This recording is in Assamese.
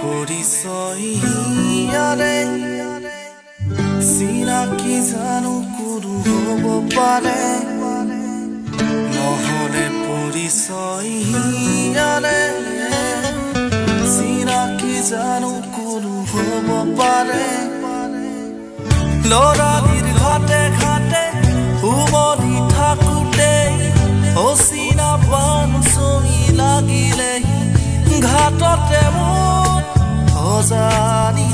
পৰিচয় হিয়াৰে চিনাকি জানো কোনো হ'ব পাৰে নহ'লে পৰিচয় হিয়াৰে চিনাকি জানো কোনো হ'ব পাৰে ল'ৰালিৰ ঘাটে ঘাটে উমলি থাকোঁতে অচিনা পান চহি লাগিলে ঘাটতে মোৰ অজানি